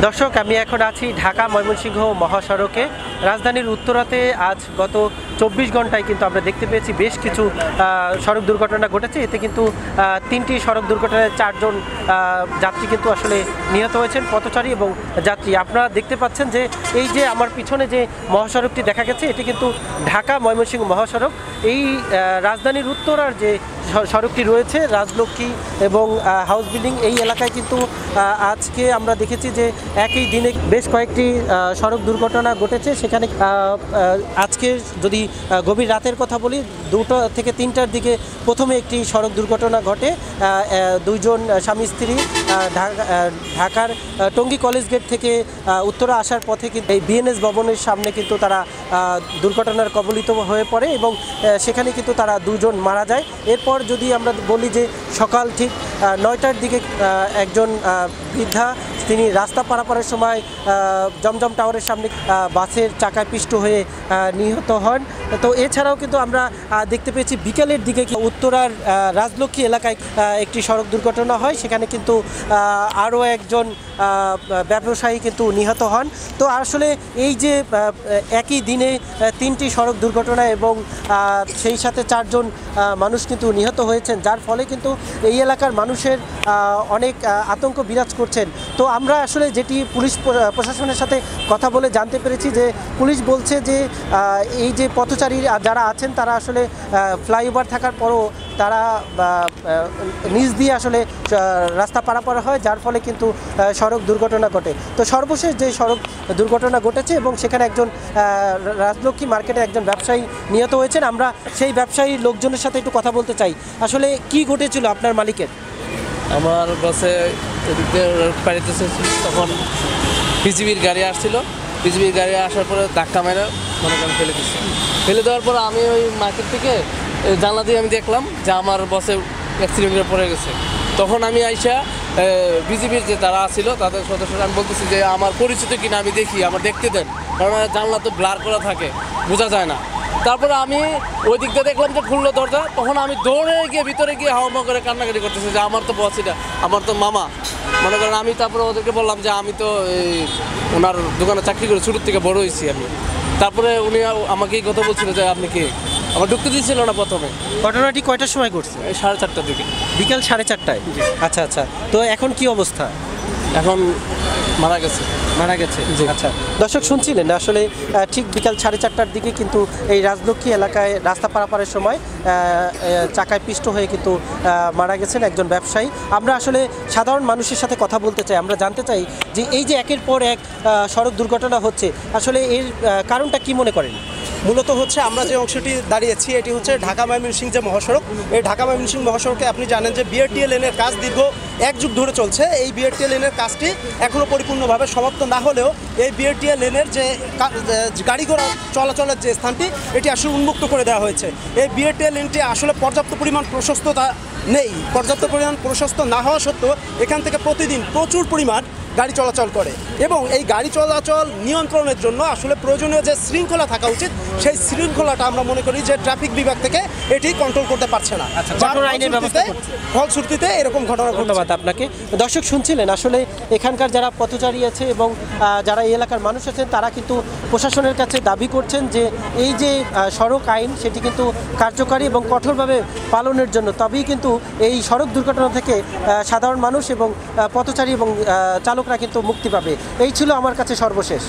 দর্শক, আমি এখন আছি ঢাকা ময়মনসিংহ মহাসড়কে। রাজধানীর উত্তরাতে আজ গত 24 ঘন্টায় কিন্তু আমরা দেখতে পেয়েছি বেশ কিছু সড়ক দুর্ঘটনা ঘটেছে। এতে কিন্তু 3টি সড়ক দুর্ঘটনায় 4 জন যাত্রী কিন্তু আসলে নিহত হয়েছেন, পথচারী এবং যাত্রী। আপনারা দেখতে পাচ্ছেন যে এই যে আমার পিছনে যে মহাসড়কটি দেখা গেছে, এটি কিন্তু ঢাকা ময়মনসিংহ মহাসড়ক। এই রাজধানীর উত্তরার যে সড়কটি রয়েছে, রাজলক্ষ্মী এবং হাউস বিল্ডিং, এই এলাকায় কিন্তু আজকে আমরা দেখেছি যে একই দিনে বেশ কয়েকটি সড়ক দুর্ঘটনা ঘটেছে। সেখানে আজকে যদি গভীর রাতের কথা বলি, 2টা থেকে 3টার দিকে প্রথমে একটি সড়ক দুর্ঘটনা ঘটে। 2 জন স্বামী স্ত্রী ঢাকার টঙ্গী কলেজ গেট থেকে উত্তরা আসার পথে কিন্তু এই বিএনএস ভবনের সামনে কিন্তু তারা দুর্ঘটনার কবলিত হয়ে পড়ে এবং সেখানে কিন্তু তারা 2 জন মারা যায়। এরপর যদি আমরা বলি যে সকাল ঠিক 9টার দিকে একজন বৃদ্ধা, তিনি রাস্তা পারাপারের সময় জমজম টাওয়ারের সামনে বাসের চাকায় পিষ্ট হয়ে নিহত হন। তো এছাড়াও কিন্তু আমরা দেখতে পেয়েছি বিকেলের দিকে উত্তরার রাজলক্ষ্মী এলাকায় একটি সড়ক দুর্ঘটনা হয়। সেখানে কিন্তু আরও একজন ব্যবসায়ী কিন্তু নিহত হন। তো আসলে এই যে একই দিনে 3টি সড়ক দুর্ঘটনা এবং সেই সাথে 4 জন মানুষ কিন্তু নিহত হয়েছেন, যার ফলে কিন্তু এই এলাকার মানুষের অনেক আতঙ্ক বিরাজ করছেন। তো আমরা আসলে যেটি পুলিশ প্রশাসনের সাথে কথা বলে জানতে পেরেছি যে পুলিশ বলছে যে এই যে পথচারী যারা আছেন তারা আসলে ফ্লাইওভার থাকার পরও তারা নিচ দিয়ে আসলে রাস্তা পারাপার হয়, যার ফলে কিন্তু সড়ক দুর্ঘটনা ঘটে। তো সর্বশেষ যে সড়ক দুর্ঘটনা ঘটেছে এবং সেখানে একজন রাজলক্ষ্মী মার্কেটে একজন ব্যবসায়ী নিহত হয়েছেন। আমরা সেই ব্যবসায়ীর লোকজনের সাথে একটু কথা বলতে চাই। আসলে কি ঘটেছিল আপনার মালিকের? আমার বাসে পাড়িতেছে, তখন বিজিবির গাড়ি আসছিল। বিজিবির গাড়ি আসার পরে ধাক্কা মেরে মনে করেন ফেলে দিচ্ছে। ফেলে দেওয়ার পর আমি ওই মার্কেট থেকে জানলা দিয়ে আমি দেখলাম যে আমার বাসে অ্যাক্সিডেন্টে পড়ে গেছে। তখন আমি আইসা বিজিবির যে তারা ছিল তাদের সদস্যরা আমি বলতেছি যে আমার পরিচিত কিনা আমি দেখি, আমার দেখতে দেন, কারণ জানলা তো ব্লার করা থাকে, বোঝা যায় না। তারপরে আমি ওই দিকটা দেখলাম যে খুললো দরজা, তখন আমি দৌড়ে গিয়ে ভিতরে গিয়ে হাওয়া করে কান্নাকাটি করতেছি যে আমার তো বস, এটা আমার তো মামা, মনে করেন। আমি তারপরে ওদেরকে বললাম যে আমি তো ওনার দোকানে চাকরি করে ছোটোর থেকে বড় হয়েছি আমি। তারপরে উনি আমাকেই কথা বলছিল যে আপনি কি, আমার ঢুকতে দিচ্ছিল না প্রথমে। ঘটনাটি কয়টার সময় ঘটছে? 4:30টার দিকে, বিকেল 4:30টায়। আচ্ছা আচ্ছা, তো এখন কি অবস্থা? এখন মারা গেছে। আচ্ছা, দর্শক শুনছিলেন আসলে ঠিক বিকাল 4:30টার দিকে কিন্তু এই রাজলক্ষ্মী এলাকায় রাস্তা পারাপারের সময় চাকায় পিষ্ট হয়ে কিন্তু মারা গেছেন একজন ব্যবসায়ী। আমরা আসলে সাধারণ মানুষের সাথে কথা বলতে চাই, আমরা জানতে চাই যে এই যে একের পর এক সড়ক দুর্ঘটনা হচ্ছে, আসলে এর কারণটা কি মনে করেন? মূলত হচ্ছে আমরা যে অংশটি দাঁড়িয়েছি এটি হচ্ছে ঢাকা ময়মনসিংহ যে মহাসড়ক। এই ঢাকা ময়মনসিংহ মহাসড়কে আপনি জানেন যে বিআরটিএ লেনের কাজ দীর্ঘ 1 যুগ ধরে চলছে। এই বিআরটিএ লেনের কাজটি এখনও পরিপূর্ণভাবে সমাপ্ত না হলেও এই বিআরটিএ লেনের যে গাড়ি ঘোড়া চলাচলের যে স্থানটি, এটি আসলে উন্মুক্ত করে দেওয়া হয়েছে। এই বিআরটিএ লেনটি আসলে পর্যাপ্ত পরিমাণ প্রশস্ততা নেই। পর্যাপ্ত পরিমাণ প্রশস্ত না হওয়া সত্ত্বেও এখান থেকে প্রতিদিন প্রচুর পরিমাণ গাড়ি চলাচল করে এবং এই গাড়ি চলাচল নিয়ন্ত্রণের জন্য আসলে প্রয়োজনীয় যে শৃঙ্খলা থাকা উচিত, সেই শৃঙ্খলাটা আমরা মনে করি যে ট্রাফিক বিভাগ থেকে এটি কন্ট্রোল করতে পারছে না। ফলশ্রুতিতে এরকম ঘটনা। ধন্যবাদ আপনাকে। দর্শক শুনছিলেন আসলে এখানকার যারা পথচারী আছে এবং যারা এই এলাকার মানুষ আছেন, তারা কিন্তু প্রশাসনের কাছে দাবি করছেন যে এই যে সড়ক আইন সেটি কিন্তু কার্যকারী এবং কঠোরভাবে পালনের জন্য, তবেই কিন্তু এই সড়ক দুর্ঘটনা থেকে সাধারণ মানুষ এবং পথচারী এবং চালকরা কিন্তু মুক্তি পাবে। এই ছিল আমার কাছে সর্বশেষ।